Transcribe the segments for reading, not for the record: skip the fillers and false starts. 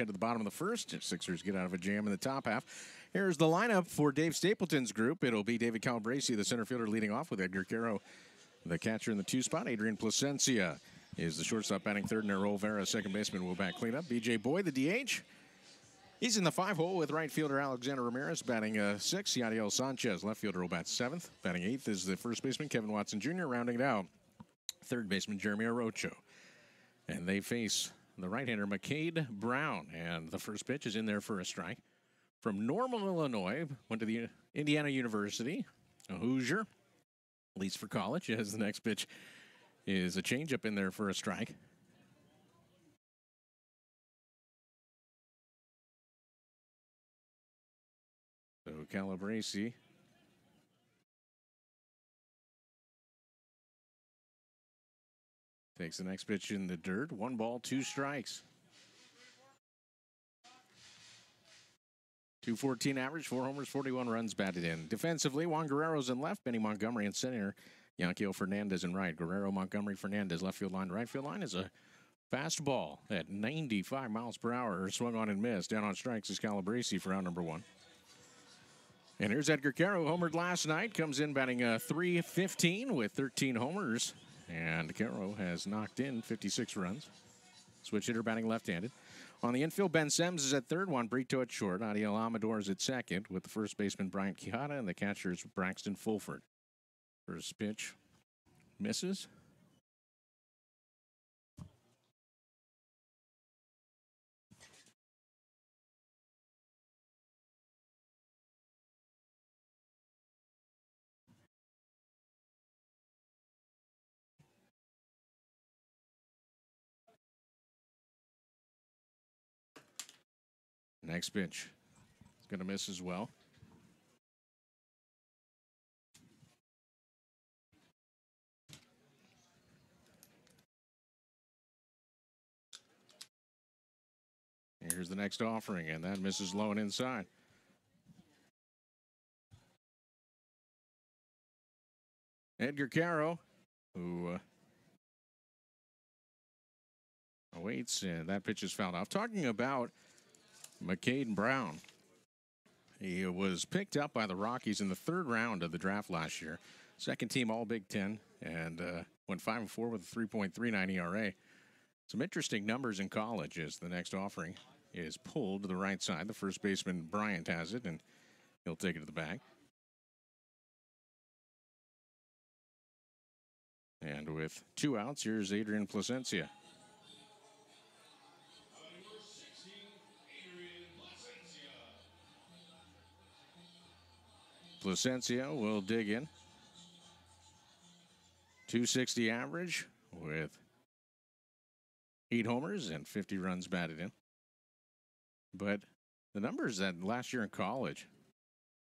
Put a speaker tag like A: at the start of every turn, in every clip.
A: head to the bottom of the first. Sixers get out of a jam in the top half. Here's the lineup for Dave Stapleton's group. It'll be David Calabrese, the center fielder, leading off with Edgar Caro, the catcher in the 2 spot. Adrian Plasencia is the shortstop, batting third, and Errol Vera, second baseman, will bat cleanup. B.J. Boyd, the DH. He's in the 5 hole with right fielder Alexander Ramirez batting 6th. Yadiel Sanchez, left fielder, will bat 7th. Batting 8th is the first baseman, Kevin Watson Jr., rounding it out. Third baseman, Jeremy Orocho. And they face the right-hander, McCade Brown. And the first pitch is in there for a strike. From Normal, Illinois, went to the Indiana University, a Hoosier, at least for college, as the next pitch is a changeup in there for a strike. So Calabrese takes the next pitch in the dirt. 1 ball, 2 strikes. 214 average, 4 homers, 41 runs batted in. Defensively, Juan Guerrero's in left, Benny Montgomery in center, Yanquiel Fernandez in right. Guerrero, Montgomery, Fernandez, left field line. Right field line is a fastball at 95 miles per hour. Swung on and missed. Down on strikes is Calabrese for out number 1. And here's Edgar Caro, homered last night. Comes in batting .315 with 13 homers. And Caro has knocked in 56 runs. Switch hitter batting left-handed. On the infield, Ben Sims is at third, Juan Brito at short. Adiel Amador is at second, with the first baseman Bryant Quijada and the catchers Braxton Fulford. First pitch misses. Next pitch. It's going to miss as well. Here's the next offering, and that misses low and inside. Edgar Caro, who awaits, and that pitch is fouled off. Talking about McCade Brown. He was picked up by the Rockies in the 3rd round of the draft last year. Second team All Big Ten, and went 5-4 with a 3.39 ERA. Some interesting numbers in college as the next offering is pulled to the right side. The first baseman, Bryant, has it, and he'll take it to the bag. And with 2 outs, here's Adrian Plasencia. Plasencia will dig in. 260 average with 8 homers and 50 runs batted in. But the numbers that last year in college,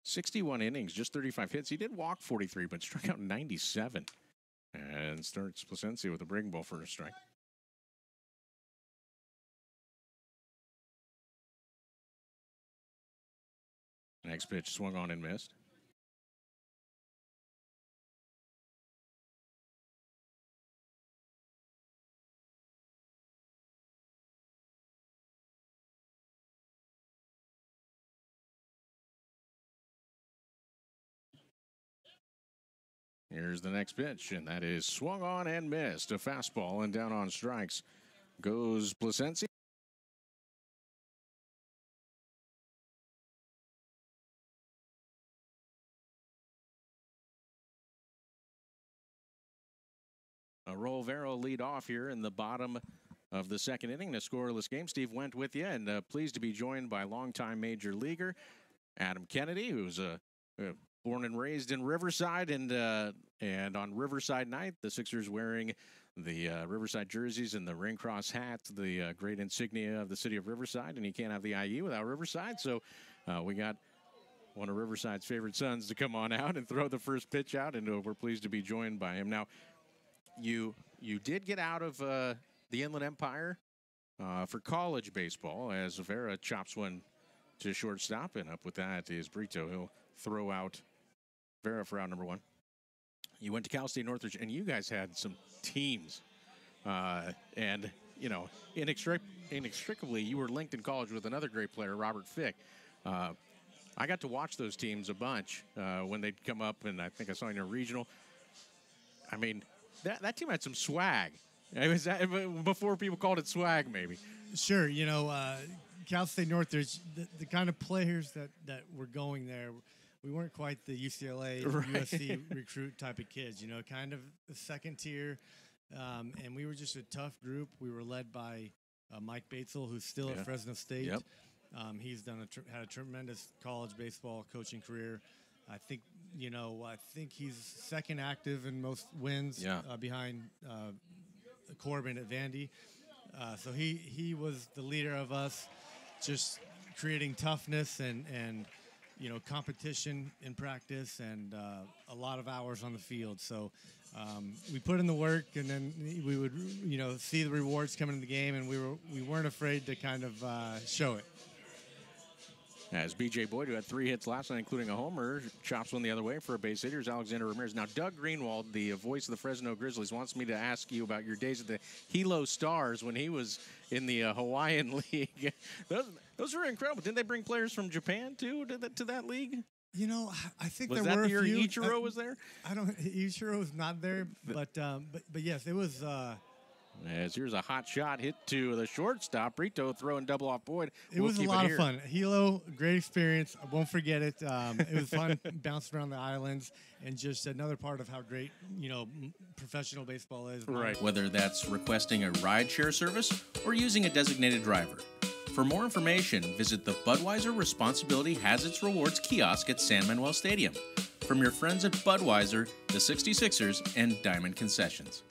A: 61 innings, just 35 hits. He did walk 43, but struck out 97. And starts Plasencia with a breaking ball for a strike. Next pitch swung on and missed. Here's the next pitch, and that is swung on and missed. A fastball, and down on strikes goes Plasencia. Errol Vera lead off here in the bottom of the 2nd inning. A scoreless game. Steve Wendt with you, and pleased to be joined by longtime major leaguer Adam Kennedy, who's born and raised in Riverside, and on Riverside night, the Sixers wearing the Riverside jerseys and the ring cross hat, the great insignia of the city of Riverside, and you can't have the IU without Riverside, so we got one of Riverside's favorite sons to come on out and throw the first pitch out, and we're pleased to be joined by him. Now, you did get out of the Inland Empire for college baseball, as Vera chops one to shortstop, and up with that is Brito. He'll throw out Vera for out number 1. You went to Cal State Northridge, and you guys had some teams. And you know, inextricably, you were linked in college with another great player, Robert Fick. I got to watch those teams a bunch when they'd come up, and I think I saw in a regional. I mean, that team had some swag. It was before people called it swag, maybe.
B: Sure, you know, Cal State North, there's the kind of players that were going there. We weren't quite the UCLA,
A: right.
B: USC recruit type of kids, you know, kind of the second tier. And we were just a tough group. We were led by Mike Batesel, who's still at Fresno State.
A: Yep.
B: He's had a tremendous college baseball coaching career. I think he's second active in most wins behind Corbin at Vandy. So he was the leader of us, just creating toughness and you know, competition in practice and a lot of hours on the field. So we put in the work, and then we would, you know, see the rewards coming in the game, and we weren't afraid to kind of show it.
A: As B.J. Boyd, who had 3 hits last night, including a homer, chops one the other way for a base hit. Here's Alexander Ramirez. Now, Doug Greenwald, the voice of the Fresno Grizzlies, wants me to ask you about your days at the Hilo Stars when he was in the Hawaiian League. Those were incredible. Didn't they bring players from Japan, too, to that league?
B: You know, I think
A: was
B: there were a few.
A: Was that the year Ichiro was there?
B: Ichiro was not there, but yes, it was.
A: As here's a hot shot hit to the shortstop. Brito throwing double off Boyd.
B: It was a lot of fun. Hilo, great experience. I won't forget it. It was fun bouncing around the islands, and just another part of how great, you know, professional baseball is.
A: Right.
C: Whether that's requesting a rideshare service or using a designated driver. For more information, visit the Budweiser Responsibility Has Its Rewards kiosk at San Manuel Stadium. From your friends at Budweiser, the 66ers, and Diamond Concessions.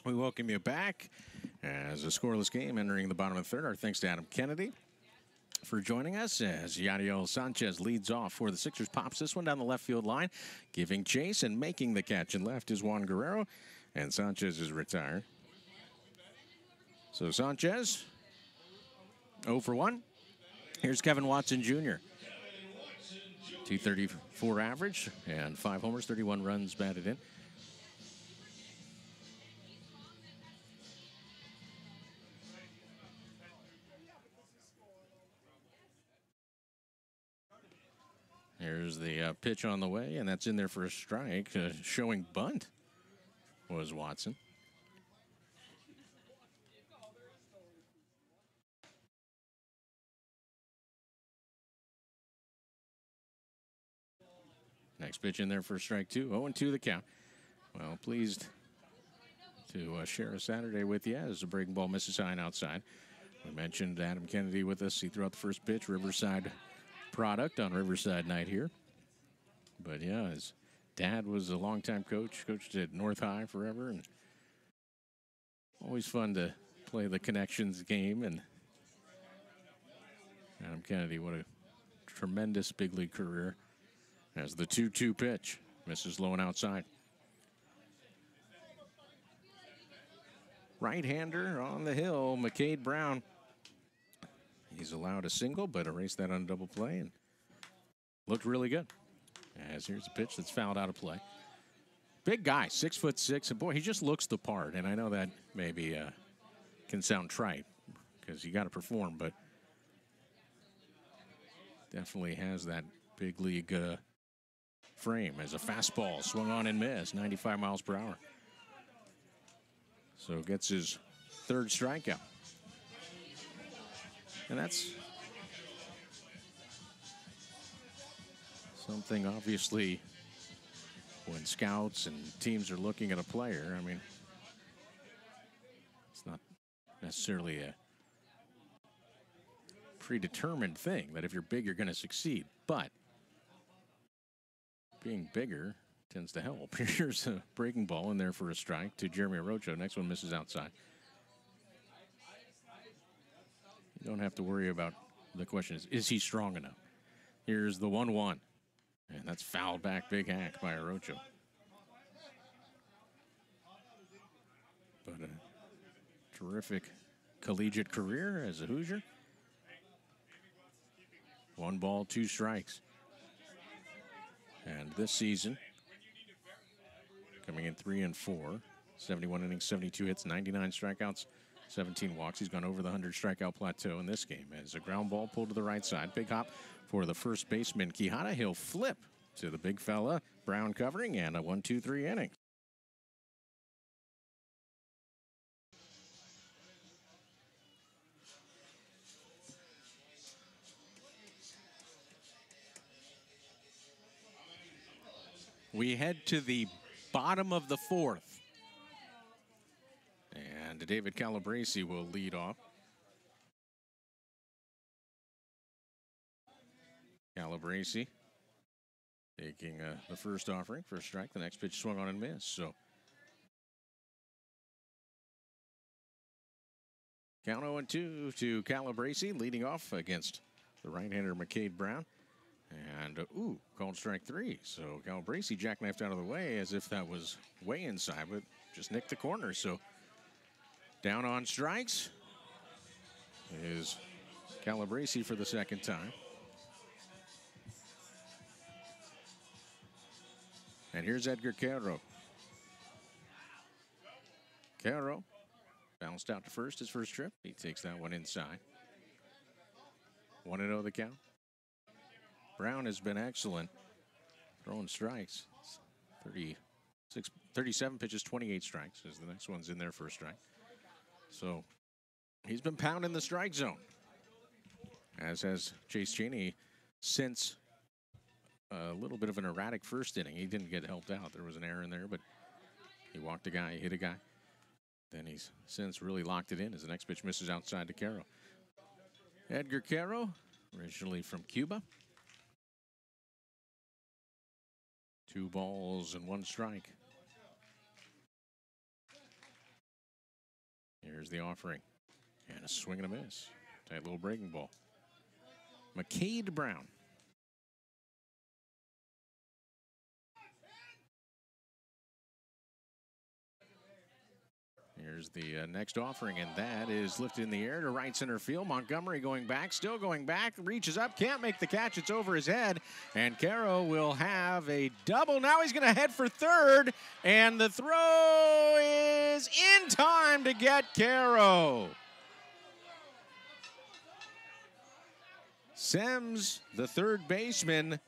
A: We welcome you back as a scoreless game entering the bottom of the third. Our thanks to Adam Kennedy for joining us as Yadiel Sanchez leads off for the Sixers. Pops this one down the left field line, giving chase and making the catch. And left is Juan Guerrero, and Sanchez is retired. So Sanchez, 0 for 1. Here's Kevin Watson Jr. 234 average and 5 homers, 31 runs batted in. Here's the pitch on the way, and that's in there for a strike. Showing bunt was Watson. Next pitch in there for strike 2. 0-2 the count. Well, pleased to share a Saturday with you as the breaking ball misses high and outside. We mentioned Adam Kennedy with us. He threw out the first pitch, Riverside product on Riverside night here. But yeah, his dad was a longtime coach, coached at North High forever, and always fun to play the connections game. And Adam Kennedy, what a tremendous big league career. As the 2-2 pitch misses low and outside. Right-hander on the hill, McCade Brown. He's allowed a single, but erased that on a double play and looked really good. As here's a pitch that's fouled out of play. Big guy, 6'6", and boy, he just looks the part. And I know that maybe can sound trite because you got to perform, but definitely has that big league frame. As a fastball swung on and missed, 95 miles per hour. So gets his third strikeout. And that's something, obviously, when scouts and teams are looking at a player, I mean, it's not necessarily a predetermined thing that if you're big, you're going to succeed. But being bigger tends to help. Here's a breaking ball in there for a strike to Jeremy Arocho. Next one misses outside. You don't have to worry about, the question is he strong enough? Here's the 1-1. And that's fouled back, big hack by Arocho. But a terrific collegiate career as a Hoosier. 1 ball, 2 strikes. And this season, coming in 3 and 4, 71 innings, 72 hits, 99 strikeouts, 17 walks. He's gone over the 100 strikeout plateau in this game. As a ground ball pulled to the right side. Big hop for the first baseman, Quijada. He'll flip to the big fella. Brown covering, and a 1-2-3 inning. We head to the bottom of the fourth. And David Calabrese will lead off. Calabrese taking the first offering for a strike. The next pitch swung on and missed. So count 0-2 to Calabrese, leading off against the right-hander McCade Brown. And, called strike 3. So Calabrese jackknifed out of the way as if that was way inside, but just nicked the corner. So down on strikes is Calabrese for the second time. And here's Edgar Quero. Quero bounced out to first his first trip. He takes that one inside. 1-0 the count. Brown has been excellent throwing strikes. 37 pitches, 28 strikes as the next one's in there for a strike. So he's been pounding the strike zone, as has Chase Cheney since a little bit of an erratic first inning. He didn't get helped out. There was an error in there, but he walked a guy, he hit a guy. Then he's since really locked it in as the next pitch misses outside to Quero. Edgar Quero, originally from Cuba. 2 balls and 1 strike. Here's the offering. And a swing and a miss. Tight little breaking ball. McCade Brown. Here's the next offering, and that is lifted in the air to right center field. Montgomery going back, still going back, reaches up, can't make the catch. It's over his head, and Quero will have a double. Now he's going to head for third, and the throw is in time to get Quero. Sims, the third baseman,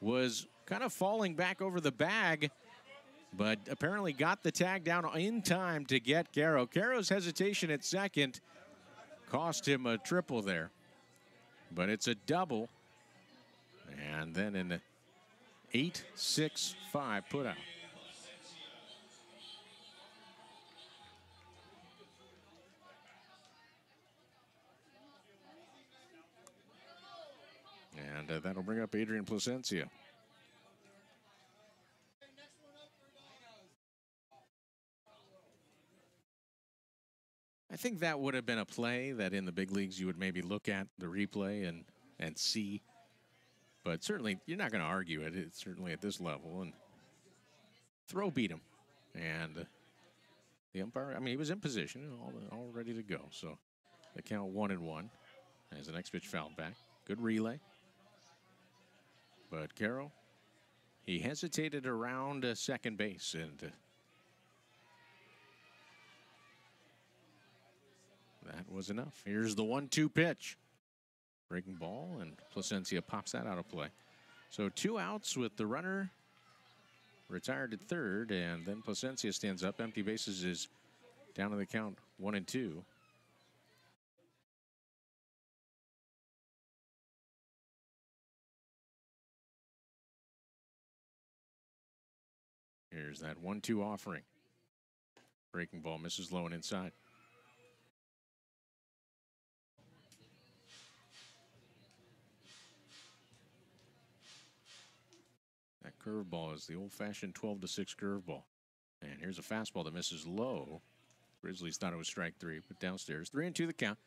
A: was kind of falling back over the bag, but apparently got the tag down in time to get Quero. Quero's hesitation at second cost him a triple there, but it's a double. And then an 8-6-5 putout. And that'll bring up Adrian Plasencia. I think that would have been a play that in the big leagues you would maybe look at the replay and see. But certainly you're not going to argue it. It's certainly at this level. And throw beat him. And the umpire, I mean, he was in position, all ready to go. So the count 1-1 as the next pitch fouled back. Good relay. But Quero, he hesitated around second base, and that was enough. Here's the 1-2 pitch. Breaking ball, and Plasencia pops that out of play. So 2 outs with the runner retired at third, and then Plasencia stands up. Empty bases is down to the count 1-2. Here's that 1-2 offering. Breaking ball misses low and inside. That curveball is the old-fashioned 12-6 curveball. And here's a fastball that misses low. Grizzlies thought it was strike 3, but downstairs. 3-2 the count.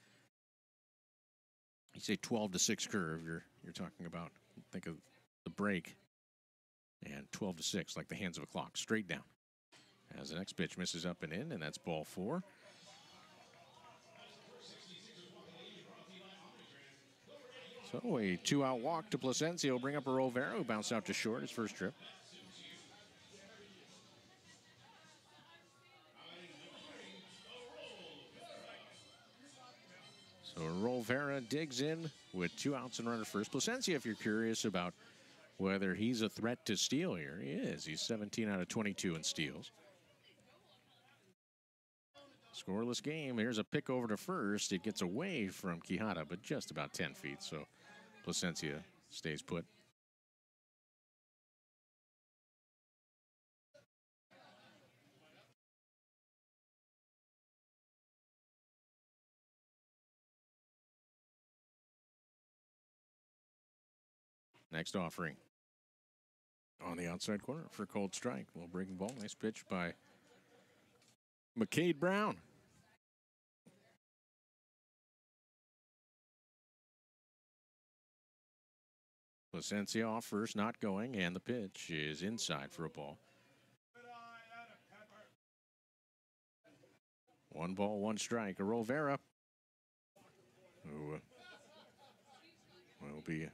A: You say 12-6 curve, you're talking about, think of the break. And 12-6, like the hands of a clock, straight down. As the next pitch misses up and in, and that's ball 4. So a 2-out walk to Plasencia will bring up a Rovero, who bounced out to short his first trip. Vera digs in with 2 outs and runner first. Plasencia, if you're curious about whether he's a threat to steal here, he is. He's 17 out of 22 in steals. Scoreless game. Here's a pick over to first. It gets away from Quijada, but just about 10 feet. So Plasencia stays put. Next offering. On the outside corner for cold strike. Little breaking ball. Nice pitch by McCade Brown. Plasencia off first, not going, and the pitch is inside for a ball. 1 ball, 1 strike. Vera, who will be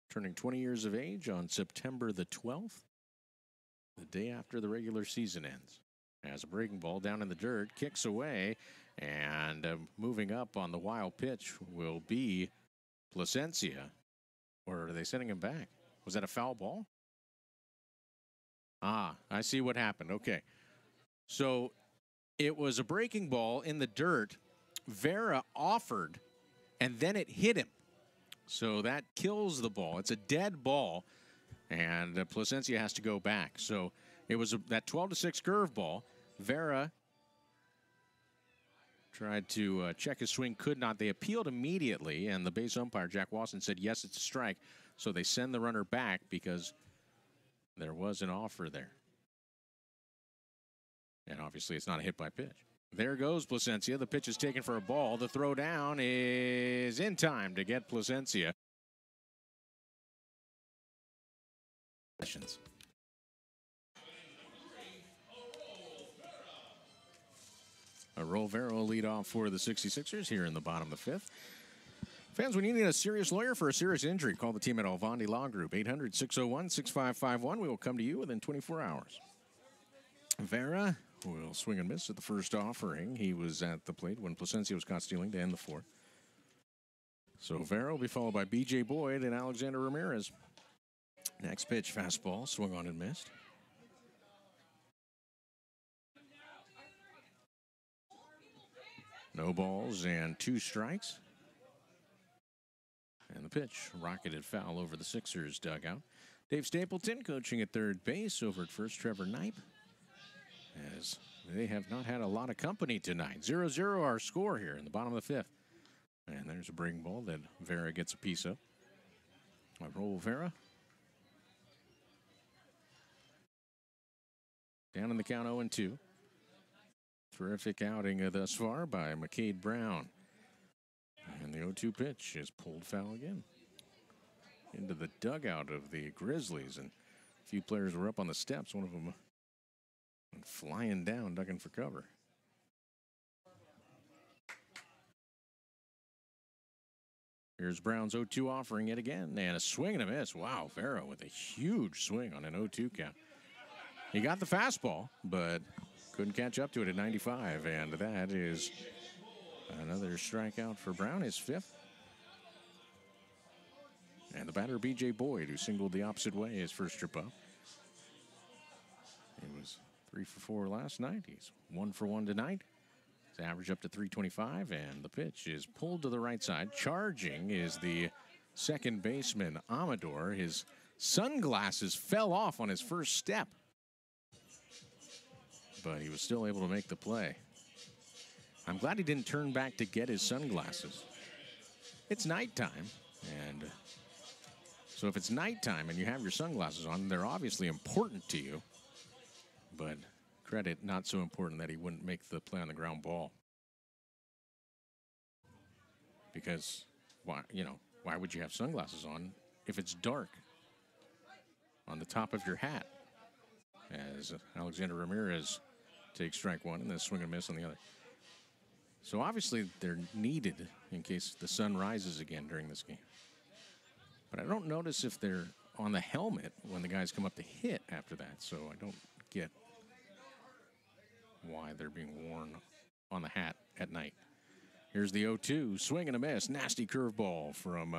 A: turning 20 years of age on September the 12th, the day after the regular season ends. Has a breaking ball down in the dirt, kicks away, and moving up on the wild pitch will be Plasencia. Or are they sending him back? Was that a foul ball? Ah, I see what happened. Okay. So it was a breaking ball in the dirt. Vera offered, and then it hit him. So that kills the ball. It's a dead ball, and Plasencia has to go back. So it was that 12-6 curveball. Vera tried to check his swing, could not. They appealed immediately, and the base umpire, Jack Wasson, said, yes, it's a strike. So they send the runner back because there was an offer there. And obviously it's not a hit by pitch. There goes Plasencia. The pitch is taken for a ball. The throw down is in time to get Plasencia. A Rovero lead off for the 66ers here in the bottom of the 5th. Fans, when you need a serious lawyer for a serious injury, call the team at Alvandi Law Group, 800-601-6551. We will come to you within 24 hours. Vera will swing and miss at the first offering. He was at the plate when Plasencia was caught stealing to end the 4th. So Vera will be followed by B.J. Boyd and Alexander Ramirez. Next pitch, fastball, swung on and missed. No balls and 2 strikes. And the pitch rocketed foul over the Sixers dugout. Dave Stapleton coaching at third base. Over at first, Trevor Knipe. As they have not had a lot of company tonight. 0-0 our score here in the bottom of the 5th. And there's a breaking ball that Vera gets a piece of. Vera. Down in the count 0-2. Terrific outing thus far by McCade Brown. And the 0-2 pitch is pulled foul again. Into the dugout of the Grizzlies. And a few players were up on the steps. One of them went flying down, ducking for cover. Here's Brown's 0-2 offering yet again. And a swing and a miss. Wow, Vera with a huge swing on an 0-2 count. He got the fastball, but couldn't catch up to it at 95. And that is another strikeout for Brown, his 5th. And the batter, B.J. Boyd, who singled the opposite way his first trip up. He was 3 for 4 last night. He's 1 for 1 tonight. His average up to 325, and the pitch is pulled to the right side. Charging is the second baseman, Amador. His sunglasses fell off on his first step, but he was still able to make the play. I'm glad he didn't turn back to get his sunglasses. It's nighttime, and so if it's nighttime and you have your sunglasses on, they're obviously important to you, but credit not so important that he wouldn't make the play on the ground ball. Because why would you have sunglasses on if it's dark on the top of your hat? As Alexander Ramirez takes strike 1 and then swing and miss on the other. So obviously they're needed in case the sun rises again during this game. But I don't notice if they're on the helmet when the guys come up to hit after that. So I don't get why they're being worn on the hat at night. Here's the 0-2. Swing and a miss. Nasty curveball from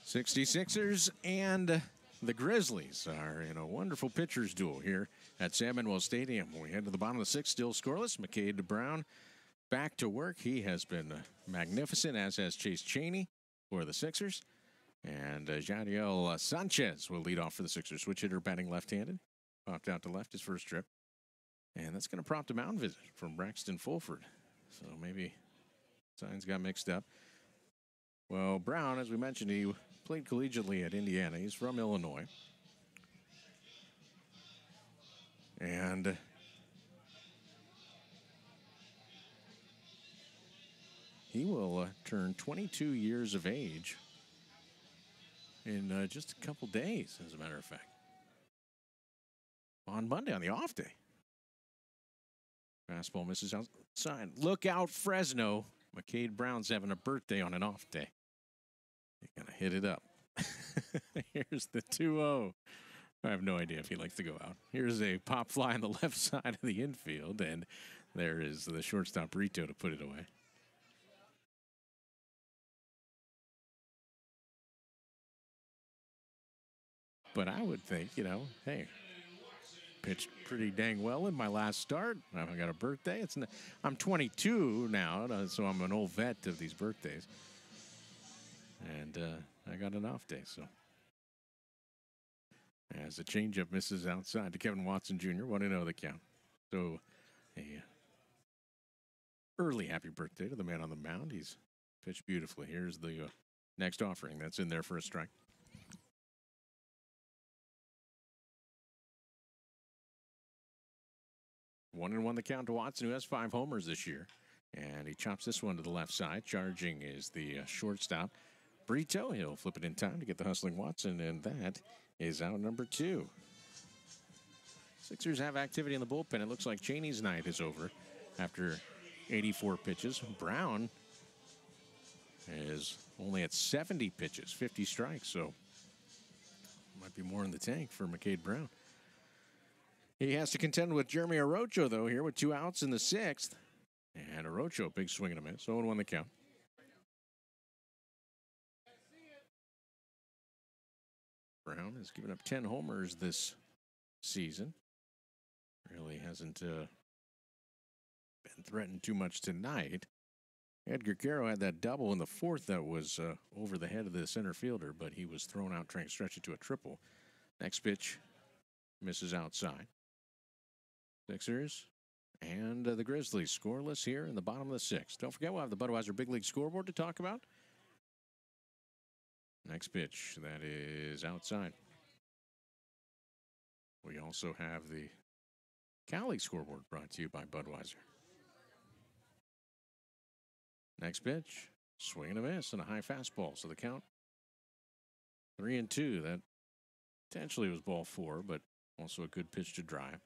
A: 66ers and the Grizzlies are in a wonderful pitcher's duel here at San Manuel Stadium. We head to the bottom of the sixth, still scoreless. McCade to Brown back to work. He has been magnificent, as has Chase Chaney for the Sixers. And Jadiel Sanchez will lead off for the Sixers. Switch hitter batting left-handed. Popped out to left his first trip. And that's going to prompt a mound visit from Braxton Fulford. So maybe signs got mixed up. Well, Brown, as we mentioned, he played collegiately at Indiana. He's from Illinois. And he will turn 22 years of age in just a couple days, as a matter of fact. On Monday, on the off day. Fastball misses outside. Look out, Fresno. McCade Brown's having a birthday on an off day. You're going to hit it up. Here's the 2-0. I have no idea if he likes to go out. Here's a pop fly on the left side of the infield, and there is the shortstop Brito to put it away. But I would think, hey, pitched pretty dang well in my last start. I got a birthday. I'm 22 now, so I'm an old vet of these birthdays. And I got an off day, so. As the changeup misses outside to Kevin Watson Jr., 1-0 the count. So a early happy birthday to the man on the mound. He's pitched beautifully. Here's the next offering. That's in there for a strike. 1-1 the count to Watson, who has 5 homers this year. And he chops this one to the left side. Charging is the shortstop, Brito. He'll flip it in time to get the hustling Watson, and that is out number 2. Sixers have activity in the bullpen. It looks like Chaney's night is over after 84 pitches. Brown is only at 70 pitches, 50 strikes, so might be more in the tank for McCade Brown. He has to contend with Jeremy Orocho, though, here with 2 outs in the 6th. And Orocho, big swing and a miss. 0-1 the count. Brown has given up 10 homers this season. Really hasn't been threatened too much tonight. Edgar Caro had that double in the 4th that was over the head of the center fielder, but he was thrown out trying to stretch it to a triple. Next pitch misses outside. Sixers and the Grizzlies scoreless here in the bottom of the 6th. Don't forget, we'll have the Budweiser Big League scoreboard to talk about. Next pitch, that is outside. We also have the Cal League scoreboard brought to you by Budweiser. Next pitch, swing and a miss and a high fastball. So the count 3-2. That potentially was ball 4, but also a good pitch to drive.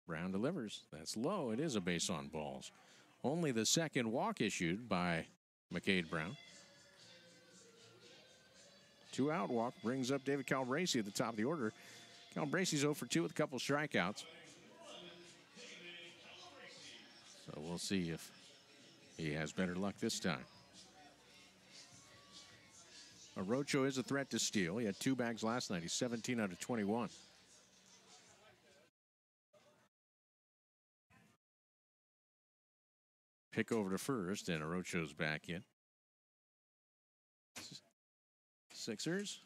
A: Brown delivers. That's low. It is a base on balls. Only the second walk issued by McCade Brown. 2-out walk brings up David Calabrese at the top of the order. Calabrese's 0 for 2 with a couple strikeouts. So we'll see if he has better luck this time. Orocho is a threat to steal. He had 2 bags last night. He's 17 out of 21. Pick over to first, and Orocho's back in. Sixers.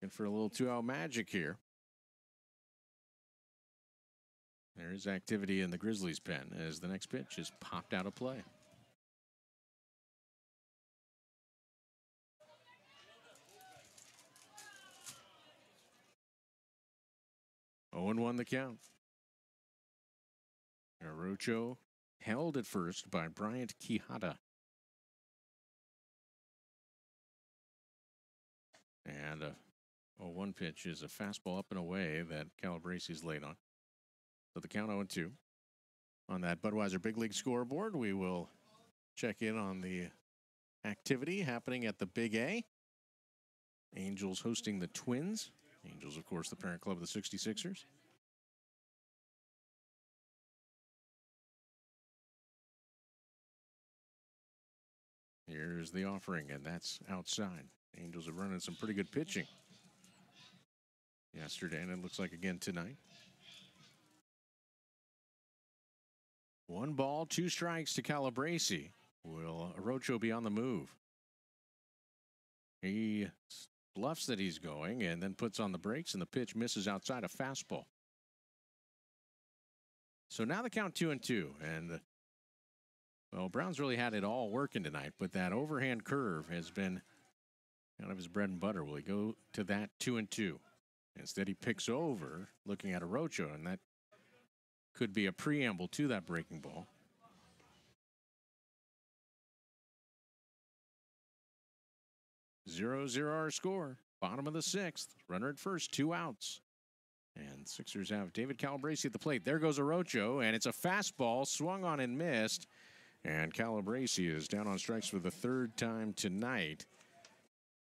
A: Looking for a little 2-out magic here. There is activity in the Grizzlies' pen as the next pitch is popped out of play. Oh, 0-1 the count. Orocho held at first by Bryant Quijada. And a 0-1 pitch is a fastball up and away that Calabrese's laid on. So the count 0-2. on that Budweiser Big League scoreboard. We will check in on the activity happening at the Big A. Angels hosting the Twins. Angels, of course, the parent club of the 66ers. Here's the offering, and that's outside. Angels are running some pretty good pitching yesterday, and it looks like again tonight. 1 ball, 2 strikes to Calabrese. Will Arocho be on the move? He bluffs that he's going and then puts on the brakes, and the pitch misses outside a fastball. So now the count 2-2, and well, Brown's really had it all working tonight, but that overhand curve has been kind of his bread and butter. Will he go to that 2-2? Instead, he picks over, looking at Arocho, and that could be a preamble to that breaking ball. 0-0 our score. Bottom of the 6th. Runner at first, 2 outs. And Sixers have David Calabrese at the plate. There goes Arocho, and it's a fastball swung on and missed. And Calabrese is down on strikes for the 3rd time tonight.